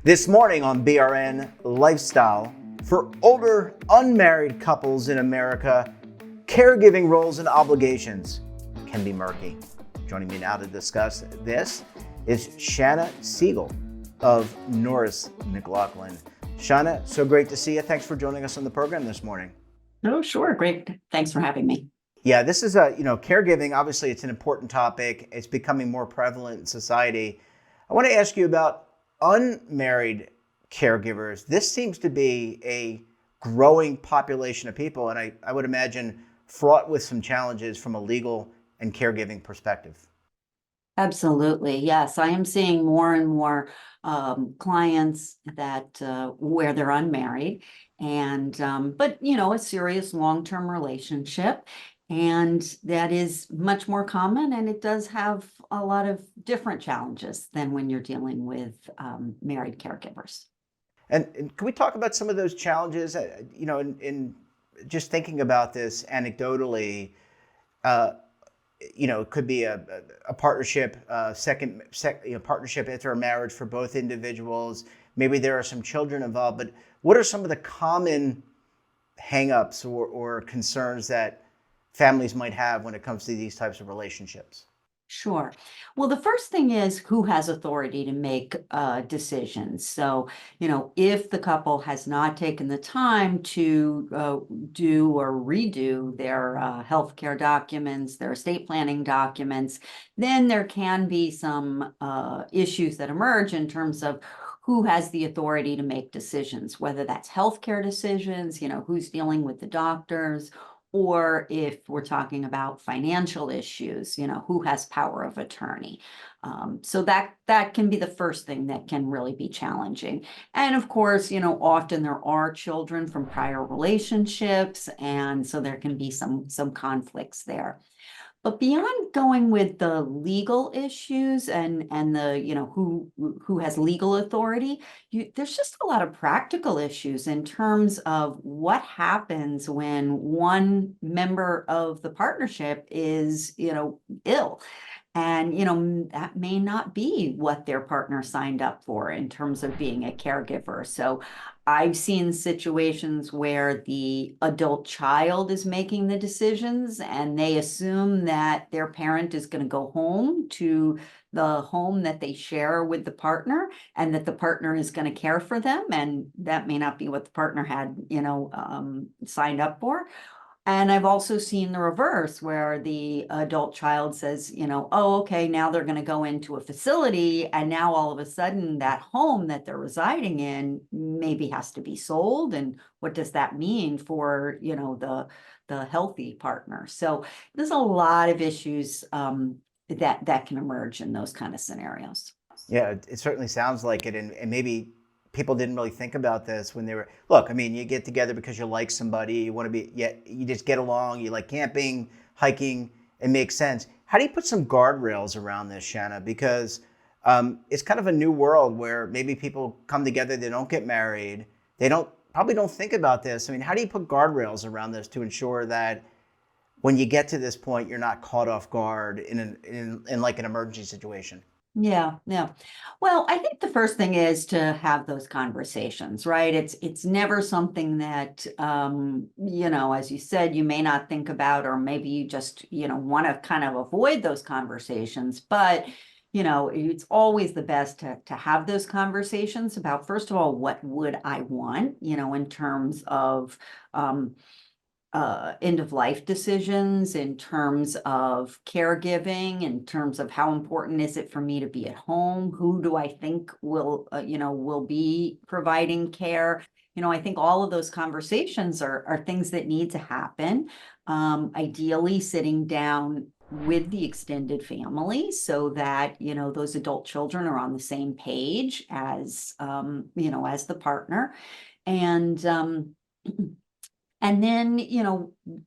This morning on BRN Lifestyle, for older unmarried couples in America, caregiving roles and obligations can be murky. Joining me now to discuss this is Shanna Siegel of Norris McLaughlin. Shanna, so great to see you. Thanks for joining us on the program this morning. Oh, sure. Great. Thanks for having me. Yeah, this is caregiving. Obviously, it's an important topic. It's becoming more prevalent in society. I want to ask you about unmarried caregivers. This seems to be a growing population of people, and I would imagine fraught with some challenges from a legal and caregiving perspective. Absolutely. Yes, I am seeing more and more clients that where they're unmarried and but a serious long-term relationship. And that is much more common, and it does have a lot of different challenges than when you're dealing with married caregivers. And can we talk about some of those challenges? In just thinking about this anecdotally, it could be a partnership, partnership after a marriage for both individuals. Maybe there are some children involved, but what are some of the common hangups or concerns that families might have when it comes to these types of relationships? Sure. Well, the first thing is who has authority to make decisions. So, if the couple has not taken the time to do or redo their healthcare documents, their estate planning documents, then there can be some issues that emerge in terms of who has the authority to make decisions, whether that's healthcare decisions, who's dealing with the doctors, or if we're talking about financial issues, who has power of attorney. So that can be the first thing that can really be challenging. And of course, often there are children from prior relationships, and so there can be some conflicts there. But beyond going with the legal issues and the who has legal authority, there's just a lot of practical issues in terms of what happens when one member of the partnership is ill. And, that may not be what their partner signed up for in terms of being a caregiver. So I've seen situations where the adult child is making the decisions and they assume that their parent is going to go home to the home that they share with the partner and that the partner is going to care for them. And that may not be what the partner had, signed up for. And I've also seen the reverse where the adult child says, oh, okay, now they're going to go into a facility. And now all of a sudden that home that they're residing in maybe has to be sold. And what does that mean for, the healthy partner? So there's a lot of issues that can emerge in those kind of scenarios. Yeah, it certainly sounds like it, and maybe people didn't really think about this when they were. Look, I mean, you get together because you like somebody, you want to be, yeah, you just get along, you like camping, hiking, it makes sense. How do you put some guardrails around this, Shanna? Because it's kind of a new world where maybe people come together, they don't get married, they probably don't think about this. I mean, how do you put guardrails around this to ensure that when you get to this point, you're not caught off guard in like an emergency situation? Yeah, yeah. Well, I think the first thing is to have those conversations, right? It's never something that as you said, you may not think about, or maybe you just, want to kind of avoid those conversations. But, it's always the best to have those conversations about, first of all, what would I want, in terms of end of life decisions, in terms of caregiving, in terms of how important is it for me to be at home? Who do I think will be providing care? I think all of those conversations are things that need to happen. Ideally, sitting down with the extended family so that those adult children are on the same page as as the partner. And and then,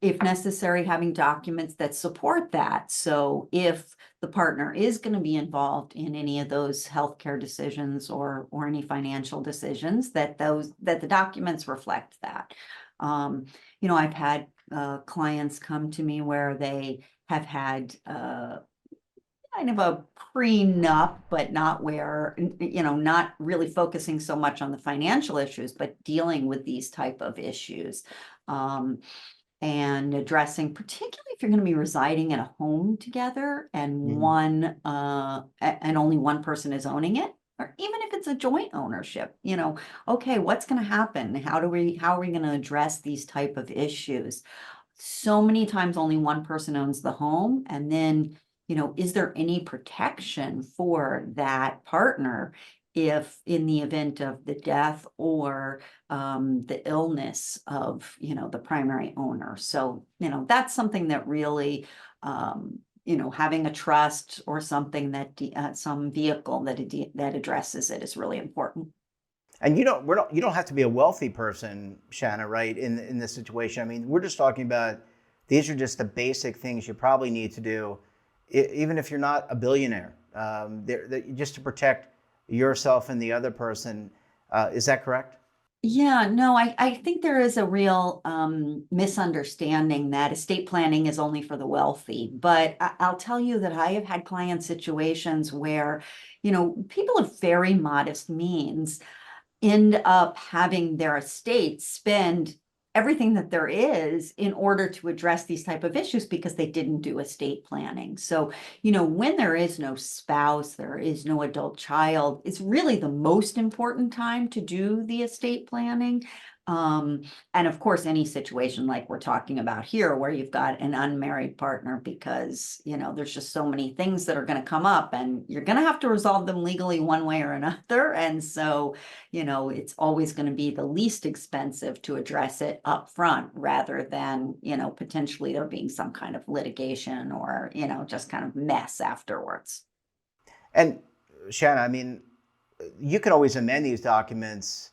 if necessary, having documents that support that. So if the partner is going to be involved in any of those healthcare decisions or any financial decisions, that the documents reflect that. I've had clients come to me where they have had kind of a prenup, but not where, not really focusing so much on the financial issues, but dealing with these type of issues. Um, and addressing, particularly if you're going to be residing in a home together and Mhm. and only one person is owning it, or even if it's a joint ownership, okay, what's going to happen? How are we going to address these type of issues? So many times only one person owns the home, and then, is there any protection for that partner if in the event of the death or the illness of, the primary owner? So, that's something that really, having a trust or something some vehicle that addresses it is really important. And you don't have to be a wealthy person, Shanna, right? In this situation, I mean, we're just talking about these are just the basic things you probably need to do, even if you're not a billionaire, just to protect yourself and the other person. Is that correct? Yeah, no, I think there is a real misunderstanding that estate planning is only for the wealthy. But I'll tell you that I have had client situations where, people of very modest means end up having their estate spend everything that there is in order to address these type of issues because they didn't do estate planning. So, when there is no spouse, there is no adult child, it's really the most important time to do the estate planning. Um, and of course, any situation like we're talking about here, where you've got an unmarried partner, because, there's just so many things that are going to come up and you're going to have to resolve them legally one way or another. And so, it's always going to be the least expensive to address it up front rather than, potentially there being some kind of litigation or, just kind of mess afterwards. And Shanna, I mean, you can always amend these documents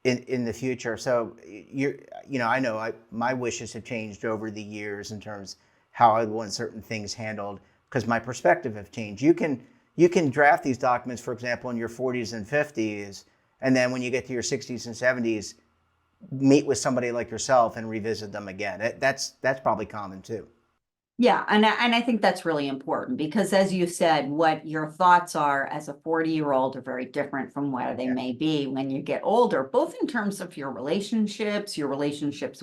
in the future. So I know my wishes have changed over the years in terms how I want certain things handled because my perspective have changed. You can draft these documents, for example, in your 40s and 50s, and then when you get to your 60s and 70s, meet with somebody like yourself and revisit them again. That's probably common too. Yeah, and I think that's really important because, as you said, what your thoughts are as a 40-year-old are very different from where they Yeah. may be when you get older, both in terms of your relationships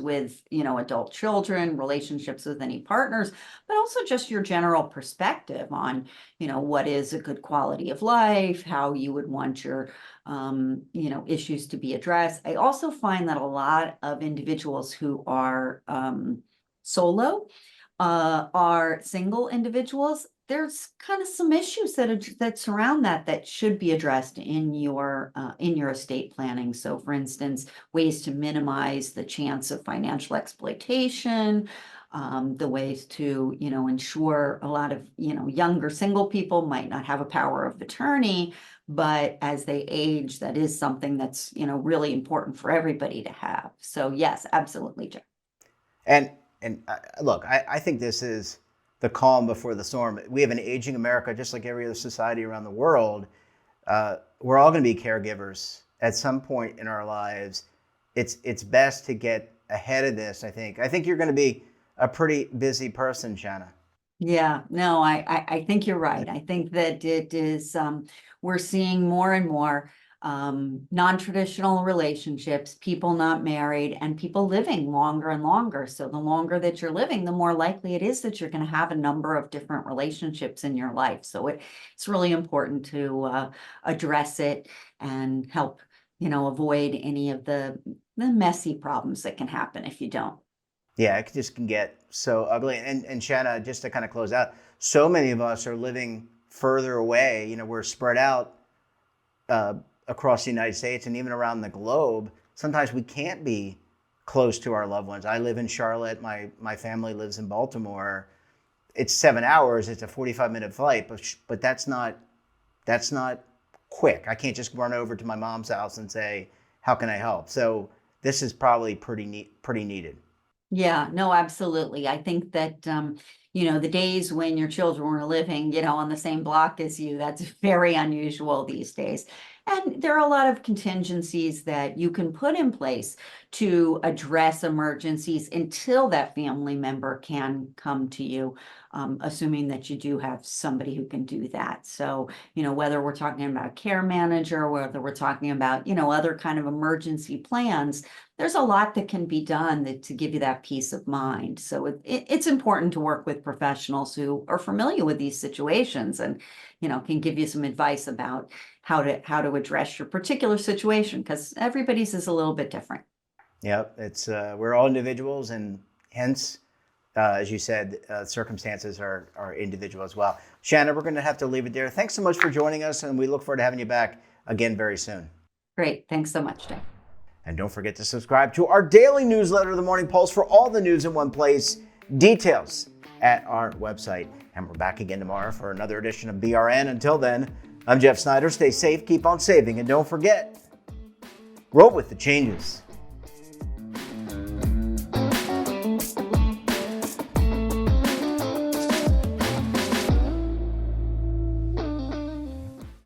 with, adult children, relationships with any partners, but also just your general perspective on, what is a good quality of life, how you would want your, issues to be addressed. I also find that a lot of individuals who are solo are single individuals, there's kind of some issues that surround that should be addressed in your estate planning. So, for instance, ways to minimize the chance of financial exploitation, the ways to ensure a lot of younger single people might not have a power of attorney, but as they age, that is something that's really important for everybody to have. So, yes, absolutely, Jeff. And look, I think this is the calm before the storm. We have an aging America, just like every other society around the world. We're all going to be caregivers at some point in our lives. It's best to get ahead of this. I think you're going to be a pretty busy person, Shanna. Yeah, no, I think you're right. I think that it is, we're seeing more and more non-traditional relationships, people not married, and people living longer and longer. So the longer that you're living, the more likely it is that you're going to have a number of different relationships in your life. So it's really important to address it and help, avoid any of the messy problems that can happen if you don't. Yeah, it just can get so ugly. And Shanna, just to kind of close out, so many of us are living further away. We're spread out uh, across the United States and even around the globe. Sometimes we can't be close to our loved ones. I live in Charlotte. My family lives in Baltimore. It's 7 hours. It's a 45-minute flight, but that's not quick. I can't just run over to my mom's house and say, "How can I help?" So this is probably pretty needed. Yeah, no, absolutely. I think that, the days when your children were living, on the same block as you, that's very unusual these days. And there are a lot of contingencies that you can put in place to address emergencies until that family member can come to you. assuming that you do have somebody who can do that. So, whether we're talking about a care manager, whether we're talking about, other kind of emergency plans, there's a lot that can be done to give you that peace of mind. So it's important to work with professionals who are familiar with these situations and, can give you some advice about how to address your particular situation, because everybody's is a little bit different. Yep, it's we're all individuals, and hence, as you said, circumstances are individual as well. Shannon, we're going to have to leave it there. Thanks so much for joining us, and we look forward to having you back again very soon. Great. Thanks so much, Dave. And don't forget to subscribe to our daily newsletter, The Morning Pulse, for all the news in one place. Details at our website. And we're back again tomorrow for another edition of BRN. Until then, I'm Jeff Snyder. Stay safe, keep on saving, and don't forget, grow with the changes.